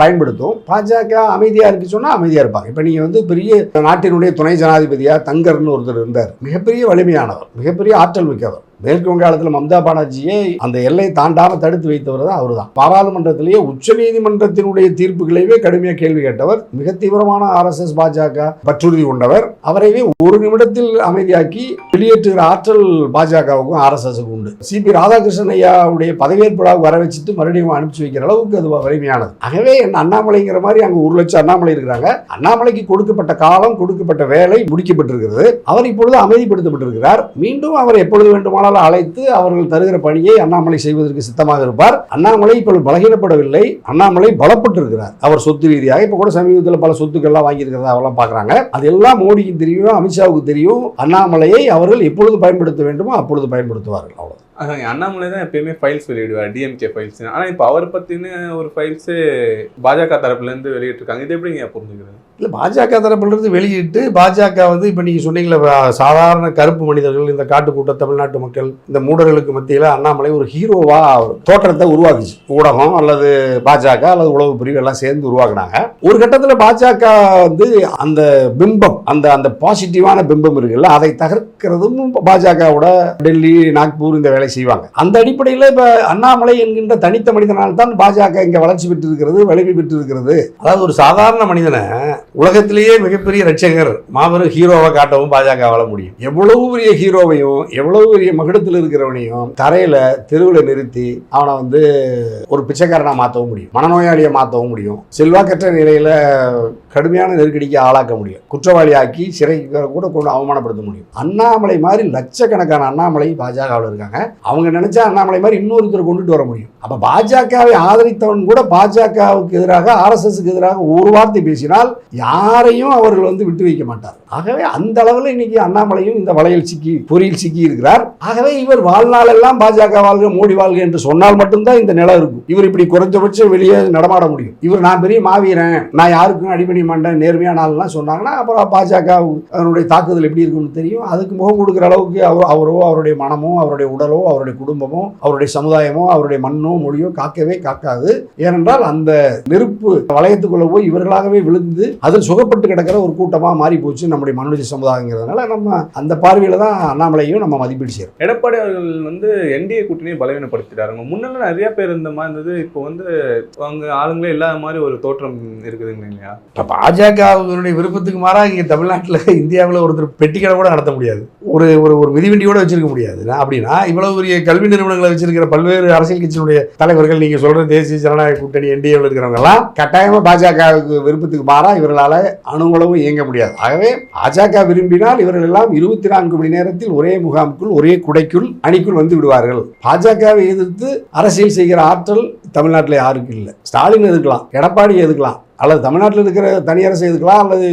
பயன்படுத்தும். பாஜக அமைதியா இருக்கு சொன்னா அமைதியா இருப்பாங்க. இப்ப நீங்க வந்து பெரிய நாட்டினுடைய துணை ஜனாதிபதியா தங்கர்னு ஒருத்தர் இருந்தார். மிகப்பெரிய வலிமையானவர், மிகப்பெரிய ஆற்றல் மிக்கவர். மேற்கு வங்காளத்தில் மம்தா பானர்ஜியை அந்த எல்லை தாண்டாம தடுத்து வைத்தவர் தான் அவர் தான். பாராளுமன்றத்திலேயே உச்சநீதிமன்றத்தினுடைய தீர்ப்புகளையே கடுமையாக கேள்வி கேட்டவர். மிக தீவிரமான RSS பாஜக பற்றுறுதி கொண்டவர். அவரையே ஒரு நிமிடத்தில் அமைதியாக்கி வெளியேற்றுகிற ஆற்றல் பாஜகவுக்கும் RSSக்கும் உண்டு. CP ராதாகிருஷ்ணன் ஐயாவுடைய பதவியேற்பு விழாவுக்கு வர வச்சுட்டு மறுபடியும் அனுப்பிச்சு வைக்கிற அளவுக்கு அது வலிமையானது. ஆகவே அண்ணாமலைங்கிற மாதிரி அங்கே 1 லட்சம் அண்ணாமலை இருக்கிறாங்க. அண்ணாமலைக்கு கொடுக்கப்பட்ட காலம், கொடுக்கப்பட்ட வேலை முடிக்கப்பட்டிருக்கிறது. அவர் இப்பொழுது அமைதிப்படுத்தப்பட்டிருக்கிறார். மீண்டும் அவர் எப்பொழுது வேண்டுமானால் அழைத்து அவர்கள் தருகிற பணியை அண்ணாமலை செய்வதற்கு சித்தமாக இருப்பார். அண்ணாமலை இப்பொழுது பலகீனப்படவில்லை, அண்ணாமலை பலப்பட்டு இருக்கிறார். அவர் சொத்து ரீதியாக இப்ப கூட சமீபத்தில் பல சொத்துக்கள்லாம் வாங்கி இருக்கிறதா அவெல்லாம் பாக்குறாங்க. அதெல்லாம் மோடிக்கு தெரியும், அமித்ஷாவுக்கு தெரியும். அண்ணாமலையை அவர்கள் எப்பொழுது பயன்படுத்த வேண்டுமோ அப்பொழுது பயன்படுத்துவார்கள். அவ்வளவு. அண்ணாமலை தான் எப்பயுமே ஃபைல்ஸ் வெளியிடுவார், டிஎம்கே ஃபைல்ஸ். ஆனால் இப்போ அவர் பற்றின ஒரு ஃபைல்ஸு பாஜக தரப்புலேருந்து வெளியிட்டிருக்காங்க. இது எப்படிங்க புரிஞ்சுக்கிறது? இல்லை, பாஜக தரப்புலேருந்து வெளியிட்டு பாஜக வந்து இப்போ நீங்கள் சொன்னீங்களே சாதாரண கருப்பு மனிதர்கள், இந்த காட்டுக்கூட்ட தமிழ்நாட்டு மக்கள், இந்த மூடர்களுக்கு மத்தியில் அண்ணாமலை ஒரு ஹீரோவா தோற்றத்தை உருவாக்குச்சு. ஊடகம் அல்லது பாஜக அல்லது உளவு பிரிவு எல்லாம் சேர்ந்து உருவாக்குனாங்க. ஒரு கட்டத்தில் பாஜக வந்து அந்த பிம்பம், அந்த பாசிட்டிவான பிம்பம் இருக்குல்ல, அதை தகர்க்கிறதும் பாஜகவோட டெல்லி, நாக்பூர் இந்த வேலை செய்வாங்க. அந்த அடிப்படையில் இப்ப அண்ணாமலை என்கின்ற தனித்த மனிதனால் தான் பாஜக இங்க வளர்ச்சி பெற்று இருக்கிறது, வலிமை பெற்று இருக்கிறது. அதாவது ஒரு சாதாரண மனிதனை உலகத்திலேயே மிகப்பெரிய ரட்சகர், மாபெரும் ஹீரோவை காட்டவும் பாஜக வாழ முடியும். எவ்வளவு பெரிய ஹீரோவையும் எவ்வளவு பெரிய மகுடத்தில் இருக்கிறவனையும் தரையில தெருவில் நிறுத்தி அவனை வந்து ஒரு பிச்சைக்காரனா மாற்றவும் முடியும், மனநோயாளியை மாற்றவும் முடியும், செல்வாக்கற்ற நிலையில கடுமையான நெருக்கடிக்கு ஆளாக்க முடியும், குற்றவாளியாக்கி சிறை கூட கொண்டு அவமானப்படுத்த முடியும். அண்ணாமலை மாதிரி லட்சக்கணக்கான அண்ணாமலை பாஜகவில் இருக்காங்க. அவங்க நினைச்சா அண்ணாமலை மாதிரி இன்னொருத்தர் கொண்டுட்டு வர முடியும். அப்ப பாஜகவை ஆதரித்தவன் கூட பாஜகவுக்கு எதிராக, RSSக்கு எதிராக ஒரு வார்த்தை பேசினால் யாரையும் அவர்கள் வந்து விட்டு வைக்க மாட்டார். ஆகவே அந்த அளவில் இன்னைக்கு அண்ணாமலையும் இந்த வளையல் சிக்கி, பொறியில் சிக்கி இருக்கிறார். ஆகவே இவர் வாழ்நாள் எல்லாம் பாஜக வாழ்க, மோடி வாழ்க என்று சொன்னால் மட்டும்தான் இந்த நிலை இருக்கும். இவர் இப்படி குறைஞ்சபட்சம் வெளியே நடமாட முடியும். இவர் நான் பெரிய மாவீரன், நான் யாருக்கும் அடிபணி மாட்டேன், நேர்மையான ஆள்லாம் சொன்னாங்கன்னா அப்புறம் பாஜக அதனுடைய தாக்குதல் எப்படி இருக்கும்னு தெரியும். அதுக்கு முகம் கொடுக்குற அளவுக்கு அவரோ, அவருடைய மனமோ, அவருடைய உடலோ, அவருடைய குடும்பமோ, அவருடைய சமுதாயமோ, அவருடைய மண்ணோ மொழியோ காக்கவே காக்காது. ஏனென்றால் அந்த நெருப்பு வளையத்துக்குள்ள போய் இவர்களாகவே விழுந்து அதில் சுகப்பட்டு கிடக்கிற ஒரு கூட்டமா மாறி போச்சு நம்முடைய மனுஷ சமுதாயங்கிறதுனால நம்ம அந்த பார்வையில தான் அண்ணாமலையும் நம்ம மதிப்பீடு செய்யறோம். எடப்பாடி அவர்கள் வந்து என்டிஏ கூட்டணியை பலவீனப்படுத்திட்டாருங்க. முன்னெல்லாம் நிறைய பேர் இருந்த மாதிரி இருந்தது, இப்போ வந்து அவங்க ஆளுங்களே இல்லாத மாதிரி ஒரு தோற்றம் இருக்குதுங்க இல்லையா? பாஜகவினுடைய விருப்பத்துக்கு மாறாக இங்கே தமிழ்நாட்டில், இந்தியாவில் ஒருத்தர் பெட்டிக்கடை கூட நடத்த முடியாது, ஒரு ஒரு மிதிவண்டியோட வச்சிருக்க முடியாது. அப்படின்னா இவ்வளவு பெரிய கல்வி நிறுவனங்களை வச்சிருக்கிற பல்வேறு அரசியல் கட்சியினுடைய தலைவர்கள், நீங்க சொல்ற தேசிய ஜனநாயக கூட்டணி என்டிஏவில் இருக்கிறவங்க எல்லாம் கட்டாயமா பாஜகவுக்கு விருப்பத்துக்கு மாறா இவர்களால அணுவளவும் இயங்க முடியாது. ஆகவே பாஜக விரும்பினால் இவர்கள் எல்லாம் 24 மணி நேரத்தில் ஒரே முகாமுக்குள், ஒரே குடைக்குள், அணிக்குள் வந்து விடுவார்கள். பாஜகவை எதிர்த்து அரசியல் செய்கிற ஆற்றல் தமிழ்நாட்டில் யாருக்கும் இல்லை. ஸ்டாலின் எதிர்க்கலாம், எடப்பாடி எதிர்க்கலாம், அல்லது தமிழ்நாட்டில் இருக்கிற தனியரசை எதிர்க்கலாம், அல்லது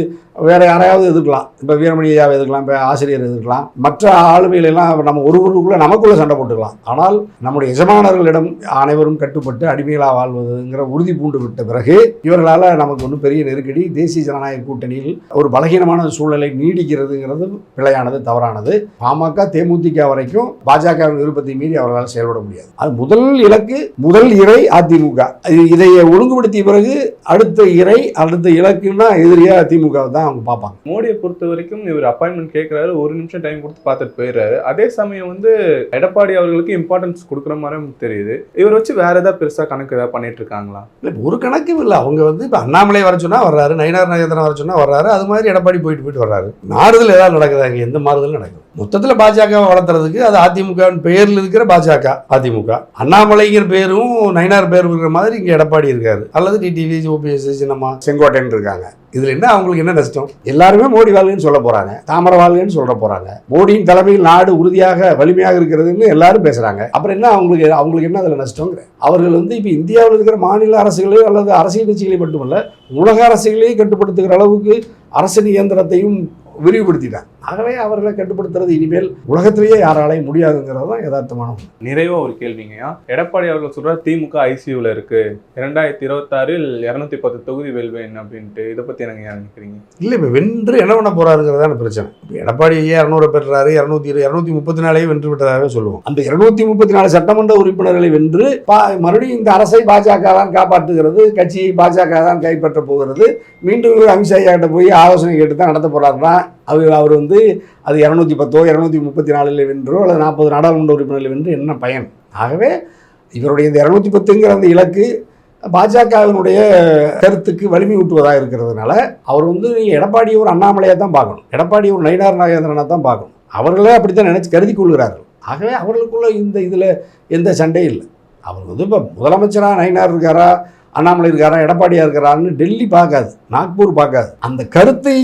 வேற யாரையாவது எதிர்க்கலாம். இப்போ வீரமணி ஐயாவை எதிர்க்கலாம், இப்போ ஆசிரியர் எதிர்க்கலாம், மற்ற ஆளுமைகள் எல்லாம் நம்ம ஒருவருக்குள்ள நமக்குள்ள சண்டை போட்டுக்கலாம். ஆனால் நம்முடைய எஜமானர்களிடம் அனைவரும் கட்டுப்பட்டு அடிமைகளாக வாழ்வதுங்கிற உறுதி பூண்டு விட்ட பிறகு இவர்களால் நமக்கு ஒன்றும் பெரிய நெருக்கடி, தேசிய ஜனநாயக கூட்டணியில் ஒரு பலகீனமான சூழலை நீடிக்கிறதுங்கிறது பிழையானது, தவறானது. பாமக, தேமுதிக வரைக்கும் பாஜகவின் விருப்பத்தை மீறி அவர்களால் செயல்பட முடியாது. அது முதல் இலக்கு, முதல் இறை அதிமுக. இதை ஒழுங்குபடுத்திய பிறகு அடுத்த இறை, அடுத்த இலக்குன்னா எதிரியா திமுக தான் தான் அவங்க பார்ப்பாங்க. மோடியை பொறுத்த வரைக்கும் இவர் அப்பாயின்மெண்ட் கேட்குறாரு, ஒரு நிமிஷம் டைம் கொடுத்து பார்த்துட்டு போயிடுறாரு. அதே சமயம் வந்து எடப்பாடி அவர்களுக்கு இம்பார்ட்டன்ஸ் கொடுக்குற மாதிரி தெரியுது. இவர் வச்சு வேற ஏதாவது பெருசா கணக்கு ஏதாவது பண்ணிட்டு இருக்காங்களா? இல்லை, ஒரு கணக்கும் இல்லை. அவங்க வந்து இப்போ அண்ணாமலை வர சொன்னா வர்றாரு, நயினார் நாகேந்திரன் வர சொன்னா வர்றாரு, அது மாதிரி எடப்பாடி போயிட்டு வர்றாரு. மாறுதல் ஏதாவது நடக்குதா? இங்கே எந்த மாறுதலும் நடக்குது? மொத்தத்தில் பாஜகவை வளர்த்துறதுக்கு அது அதிமுக பேரில் இருக்கிற பாஜக அதிமுக, அண்ணாமலைங்கிற பேரும் நயினார் பேர் இருக்கிற மாதிரி இங்கே எடப்பாடி இருக்காரு, அல்லது டிடிவி ஓபிஎஸ் சின்னம்மா செங்கோட்டைன்னு இருக்காங்க. இதில் என்ன அவங்களுக்கு என்ன நஷ்டம்? எல்லாருமே மோடி வாழ்கன்னு சொல்ல போறாங்க, தாமரை வாழ்கன்னு சொல்ல போறாங்க. மோடியின் தலைமையில் நாடு உறுதியாக வலிமையாக இருக்கிறதுன்னு எல்லாரும் பேசுறாங்க. அப்புறம் என்ன அவங்களுக்கு என்ன அதில் நஷ்டங்கிற? அவர்கள் வந்து இப்போ இந்தியாவில் இருக்கிற மாநில அரசுகளோ அல்லது அரசியல் கட்சிகளை மட்டுமல்ல, உலக அரசுகளையும் கட்டுப்படுத்துகிற அளவுக்கு அரசியல் இயந்திரத்தையும் விரிவுபடுத்திட்டாங்க. ஆகவே அவர்களை கட்டுப்படுத்துறது இனிமேல் உலகத்திலேயே யாராலையும் முடியாதுங்கிறது தான் யதார்த்தமான. நிறைவா ஒரு கேள்விங்கய்யா, எடப்பாடி அவர்கள் சொல்ற திமுக ஐசியூல இருக்கு, 2026 210 தொகுதி வெல்வேன் அப்படின்ட்டு, இதை பத்தி எனக்கு நினைக்கிறீங்க? இல்லை, இப்போ வென்று என்ன பண்ண போறாருங்கிறதான பிரச்சனை. இப்போ எடப்பாடி 200 பெற்றாரு, 234 வென்று விட்டதாகவே சொல்லுவோம். அந்த 234 சட்டமன்ற உறுப்பினர்களை வென்று மறுபடியும் இந்த அரசை பாஜக தான் காப்பாற்றுகிறது, கட்சியை பாஜக தான் கைப்பற்ற போகிறது, மீண்டும் அமித்ஷா கிட்ட போய் ஆலோசனை கேட்டு தான் நடத்த போறாருன்னா அவர் வந்து அது 210 234 வென்றோ அல்லது 40 நாடாளுமன்ற உறுப்பினர்கள் வென்று என்ன பயன்? ஆகவே இவருடைய இந்த 210ங்கிற அந்த இலக்கு பாஜகவினுடைய கருத்துக்கு வலிமை ஊட்டுவதாக இருக்கிறதுனால அவர் வந்து நீங்கள் எடப்பாடி ஒரு அண்ணாமலையாக தான் பார்க்கணும், எடப்பாடி ஒரு நயினார் நாகேந்திரனை தான் பார்க்கணும். அவர்களே அப்படித்தான் நினைச்சு கருதி கொள்கிறார்கள். ஆகவே அவர்களுக்குள்ள இந்த இதில் எந்த சண்டையும் இல்லை. அவர் வந்து இப்போ முதலமைச்சராக நயினார் இருக்காரா, அண்ணாமலை இருக்காரா, எடப்பாடியாக இருக்கிறான்னு டெல்லி பார்க்காது, நாக்பூர் பார்க்காது. அந்த கருத்தை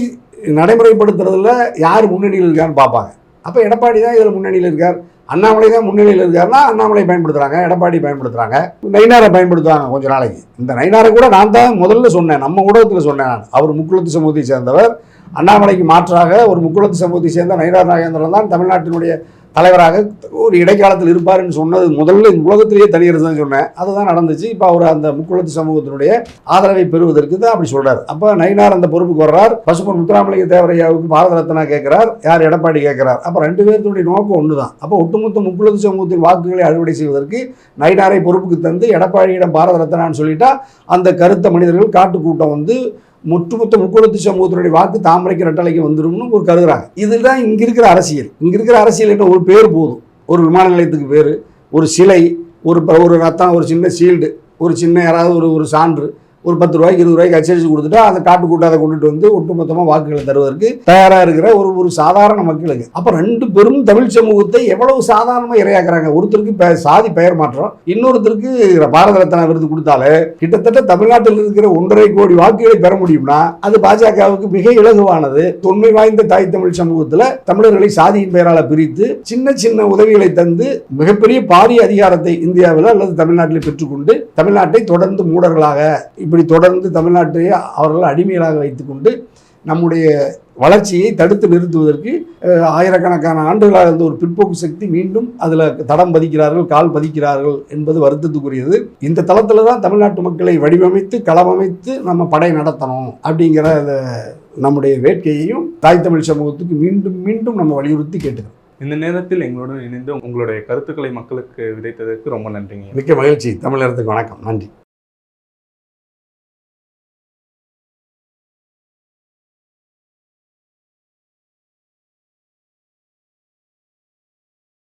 நடைமுறைப்படுத்துறதுல யார் முன்னணியில் இருக்கான்னு பார்ப்பாங்க. அப்போ எடப்பாடி தான் இதில் முன்னணியில் இருக்கார், அண்ணாமலை தான் முன்னணியில் இருக்காருன்னா அண்ணாமலை பயன்படுத்துகிறாங்க, எடப்பாடி பயன்படுத்துகிறாங்க, நயினாரை பயன்படுத்துவாங்க கொஞ்ச நாளைக்கு. இந்த நயினாரை கூட நான் தான் முதல்ல சொன்னேன், நம்ம ஊடகத்தில் சொன்னேன் நான். அவர் முக்குளத்து சமூகத்தை சேர்ந்தவர். அண்ணாமலைக்கு மாற்றாக ஒரு முக்குளத்து சமூகத்தை சேர்ந்த நயினார் நாகேந்திரன் தான் தமிழ்நாட்டினுடைய தலைவராக ஒரு இடைக்காலத்தில் இருப்பாருன்னு சொன்னது முதல்ல உலகத்திலேயே தனியரசு தான் சொன்னேன். அதுதான் நடந்துச்சு. இப்போ அவர் அந்த முக்குளத்து சமூகத்தினுடைய ஆதரவை பெறுவதற்கு தான் அப்படி சொல்றாரு. அப்போ நயினார் அந்த பொறுப்புக்கு வர்றார். பசும்பொன் முத்துராமலிங்க தேவரையாவுக்கு பாரத ரத்னா கேட்கிறார், யார் எடப்பாடி கேட்கிறார். அப்போ 2 பேருடைய நோக்கம் ஒன்று தான். அப்போ ஒட்டுமொத்த முக்குளத்து சமூகத்தின் வாக்குகளை அறுவடை செய்வதற்கு நயினாரை பொறுப்புக்கு தந்து எடப்பாடியிடம் பாரத ரத்னான்னு சொல்லிட்டா அந்த கருத்த மனிதர்கள் காட்டு கூட்டம் வந்து ஒட்டுமொத்த முக்குளத்து சமூகத்தினுடைய வாக்கு தாமரைக்கு ரெட்டலைக்கு வந்துடும்னு ஒரு கருதுறாங்க. இதுதான் இங்கே இருக்கிற அரசியல். இங்கே இருக்கிற அரசியல் என்ன, ஒரு பேர் போதும், ஒரு விமான நிலையத்துக்கு பேர், ஒரு சிலை, ஒரு ரத்தம், ஒரு சின்ன ஷீல்டு, ஒரு சின்ன யாராவது ஒரு சான்று, ஒரு 10 ரூபாய்க்கு 20 ரூபாய்க்கு அச்சடிச்சு கொடுத்துட்டா அந்த காட்டு கூட்டாதை கொண்டுட்டு வந்து ஒட்டுமொத்தமாக வாக்குகளை தருவதற்கு தயாராக இருக்கிற ஒரு சாதாரண மக்களுக்கு. அப்போ 2 பெரும் தமிழ் சமூகத்தை எவ்வளவு சாதாரணமாக இரையாக்குறாங்க. ஒருத்தருக்கு சாதி பெயர் மாற்றம், இன்னொருத்தருக்கு பாரத ரத்னா விருது கொடுத்தாலே கிட்டத்தட்ட தமிழ்நாட்டில் இருக்கிற 1.5 கோடி வாக்குகளை பெற முடியும்னா அது பாஜகவுக்கு மிக இலகுவானது. தொன்மை வாய்ந்த தாய் தமிழ் சமூகத்தில் தமிழர்களை சாதியின் பெயரால் பிரித்து சின்ன சின்ன உதவிகளை தந்து மிகப்பெரிய பாரிய அதிகாரத்தை இந்தியாவில் அல்லது தமிழ்நாட்டில் பெற்றுக்கொண்டு தமிழ்நாட்டை தொடர்ந்து மூடர்களாக இப்படி தொடர்ந்து தமிழ்நாட்டை அவர்கள் அடிமைகளாக வைத்துக்கொண்டு நம்முடைய வளர்ச்சியை தடுத்து நிறுத்துவதற்கு ஆயிரக்கணக்கான ஆண்டுகளாக இருந்த ஒரு பிற்போக்கு சக்தி மீண்டும் அதில் தடம் பதிக்கிறார்கள், கால் பதிக்கிறார்கள் என்பது வருத்தத்துக்குரியது. இந்த தளத்தில் தான் தமிழ்நாட்டு மக்களை வடிவமைத்து களமமைத்து நம்ம படை நடத்தணும் அப்படிங்கிற நம்முடைய வேட்கையையும் தாய் தமிழ் சமூகத்துக்கு மீண்டும் மீண்டும் நம்ம வலியுறுத்தி கேட்டுக்கிறோம். இந்த நேரத்தில் எங்களுடன் இணைந்து உங்களுடைய கருத்துக்களை மக்களுக்கு விதைத்ததற்கு ரொம்ப நன்றிங்க. மிக்க மகிழ்ச்சி. தமிழகத்துக்கு வணக்கம். நன்றி.